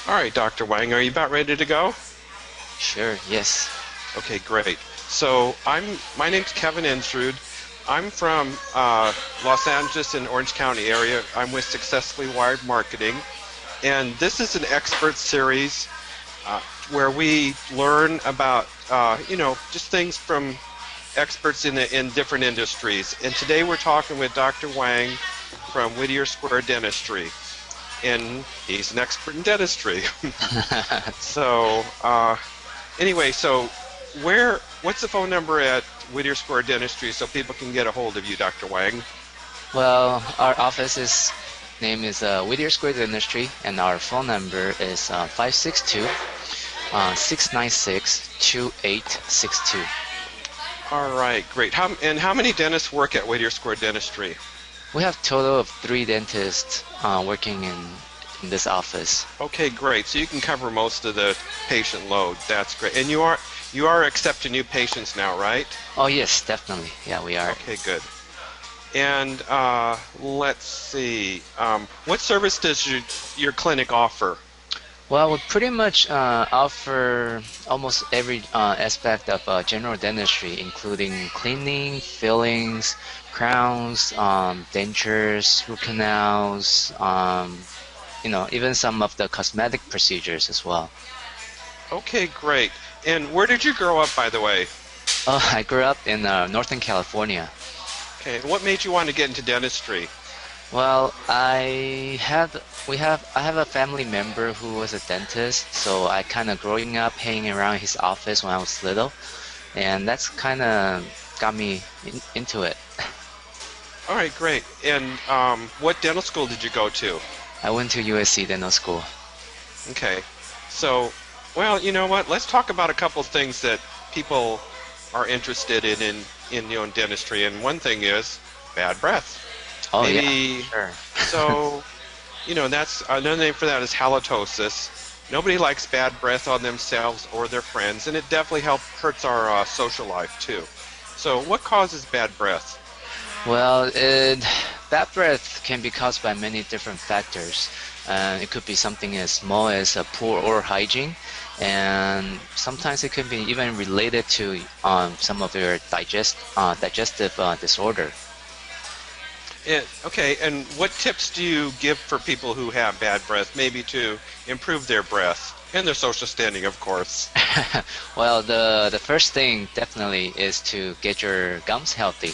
All right, Dr. Wang, are you about ready to go? Sure, yes. Okay, great. So my name's Kevin Ensrud. I'm from Los Angeles and Orange County area. I'm with Successfully Wired Marketing, and this is an expert series uh, where we learn about just things from experts in different industries. And today we're talking with Dr. Wang from Whittier Dentistry, and he's an expert in dentistry. So anyway, so what's the phone number at Whittier Square Dentistry so people can get a hold of you, Dr. Wang? Well, our office's name is Whittier Square Dentistry, and our phone number is 562 696 2862. All right, great. How many dentists work at Whittier Square Dentistry? We have total of 3 dentists working in this office. Okay, great. So you can cover most of the patient load. That's great. And you are accepting new patients now, right? Oh, yes, definitely. Yeah, we are. Okay, good. And let's see. What service does your clinic offer? Well, we pretty much offer almost every aspect of general dentistry, including cleaning, fillings, crowns, dentures, root canals, even some of the cosmetic procedures as well. Okay, great. And where did you grow up, by the way? I grew up in Northern California. Okay, and what made you want to get into dentistry? Well, I have a family member who was a dentist, so I kind of growing up hanging around his office when I was little, and that's kind of got me into it. All right, great. And what dental school did you go to? I went to USC Dental School. Okay, so, well, you know what? Let's talk about a couple things that people are interested in dentistry. And one thing is bad breath. Oh yeah, Maybe sure. so. That's another name for that is halitosis. Nobody likes bad breath on themselves or their friends, and it definitely hurts our social life too. So, what causes bad breath? Well, bad breath can be caused by many different factors. It could be something as small as a poor oral hygiene, and sometimes it could be even related to some of your digestive disorder. Okay, and what tips do you give for people who have bad breath, maybe to improve their breath and their social standing, of course? Well, the first thing definitely is to get your gums healthy,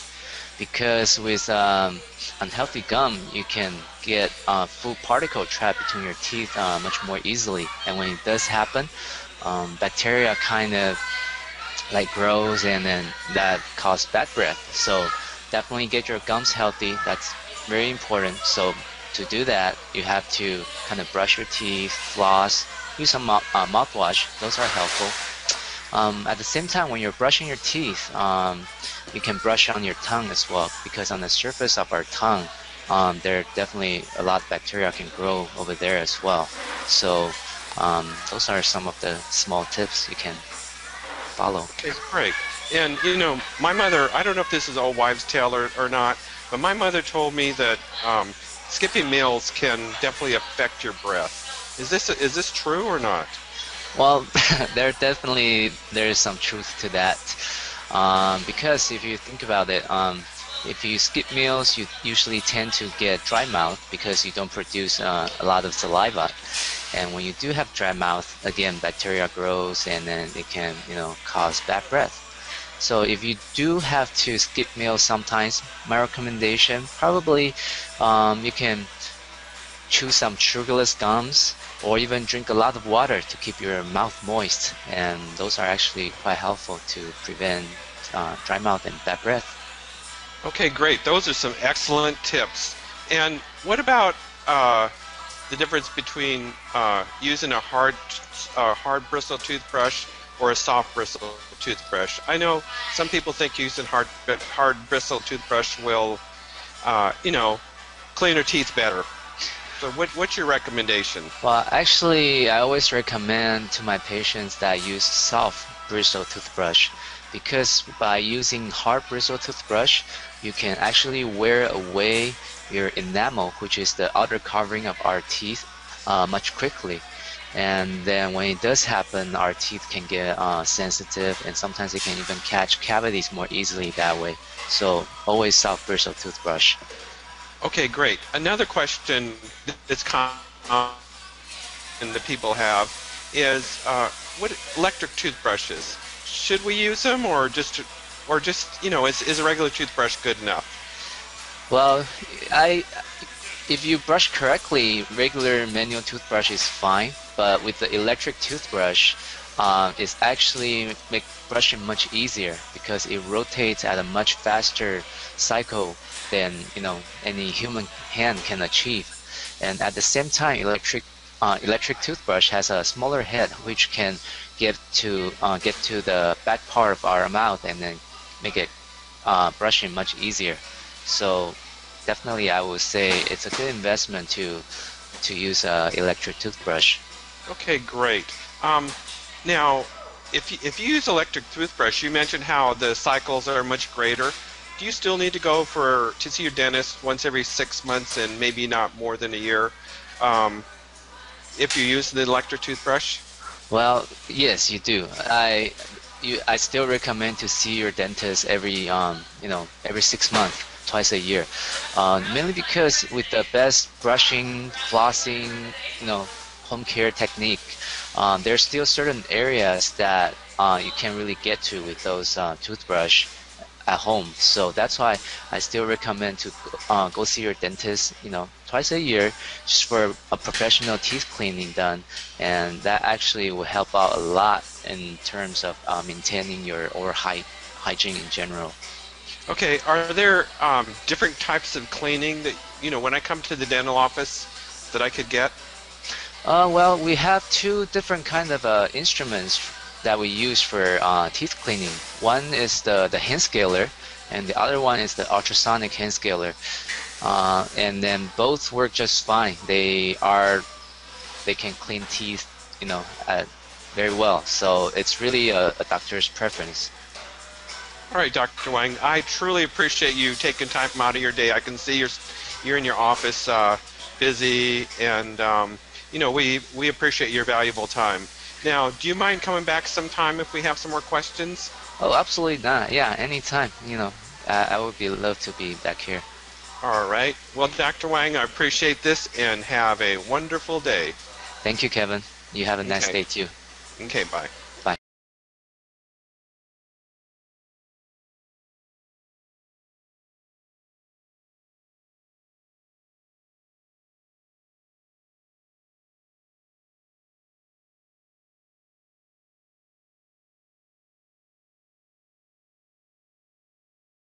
because with unhealthy gum, you can get food particle trapped between your teeth much more easily, and when it does happen, bacteria kind of like grows, and then that causes bad breath. So definitely get your gums healthy. That's very important. So to do that, you have to kind of brush your teeth, floss, use some mouthwash. Those are helpful. At the same time, when you're brushing your teeth, you can brush on your tongue as well, because on the surface of our tongue, there are definitely a lot of bacteria can grow over there as well. So those are some of the small tips you can follow. Okay, great. And my mother, I don't know if this is old wives' tale or not, but my mother told me that skipping meals can definitely affect your breath. Is this true or not? Well, there is some truth to that, because if you think about it, if you skip meals, you usually tend to get dry mouth because you don't produce a lot of saliva, and when you do have dry mouth, again, bacteria grows, and then it can cause bad breath. So if you do have to skip meals sometimes, my recommendation probably you can choose some sugarless gums, or even drink a lot of water to keep your mouth moist, and those are actually quite helpful to prevent dry mouth and bad breath. Okay, great. Those are some excellent tips. And what about the difference between using a hard bristle toothbrush or a soft bristle toothbrush? I know some people think using hard bristle toothbrush will, clean their teeth better. So what's your recommendation? Well, actually, I always recommend to my patients that I use soft bristle toothbrush, because by using hard bristle toothbrush, you can actually wear away your enamel, which is the outer covering of our teeth, much quickly. And then when it does happen, our teeth can get sensitive, and sometimes it can even catch cavities more easily that way. So always soft bristle toothbrush. Okay, great. Another question that's common that people have is what electric toothbrushes? Should we use them or just is a regular toothbrush good enough? Well, I if you brush correctly, regular manual toothbrush is fine, but with the electric toothbrush, it's actually make brushing much easier because it rotates at a much faster cycle than any human hand can achieve. And at the same time, electric toothbrush has a smaller head which can get to the back part of our mouth and then make it brushing much easier. So definitely, I would say it's a good investment to use a electric toothbrush. Okay, great. Now, if you use electric toothbrush, you mentioned how the cycles are much greater. Do you still need to go to see your dentist once every 6 months and maybe not more than a year, um, if you use the electric toothbrush? Well, yes, you do. I still recommend to see your dentist every 6 months, twice a year. Mainly because with the best brushing, flossing, home care technique, there's still certain areas that you can't really get to with those toothbrush at home. So that's why I still recommend to go see your dentist, twice a year, just for a professional teeth cleaning done, and that actually will help out a lot in terms of maintaining your oral hygiene in general. Okay, are there different types of cleaning that, when I come to the dental office that I could get? Well, we have two different kind of instruments that we use for teeth cleaning. One is the hand scaler, and the other one is the ultrasonic hand scaler. And then both work just fine. They can clean teeth, very well. So it's really a doctor's preference. All right, Dr. Wang, I truly appreciate you taking time out of your day. I can see you're in your office busy, and we appreciate your valuable time. Now, do you mind coming back sometime if we have some more questions? Oh, absolutely not. Yeah, anytime. I would be love to be back here. All right. Well, Dr. Wang, I appreciate this and have a wonderful day. Thank you, Kevin. You have a nice Okay. day too. Okay, bye.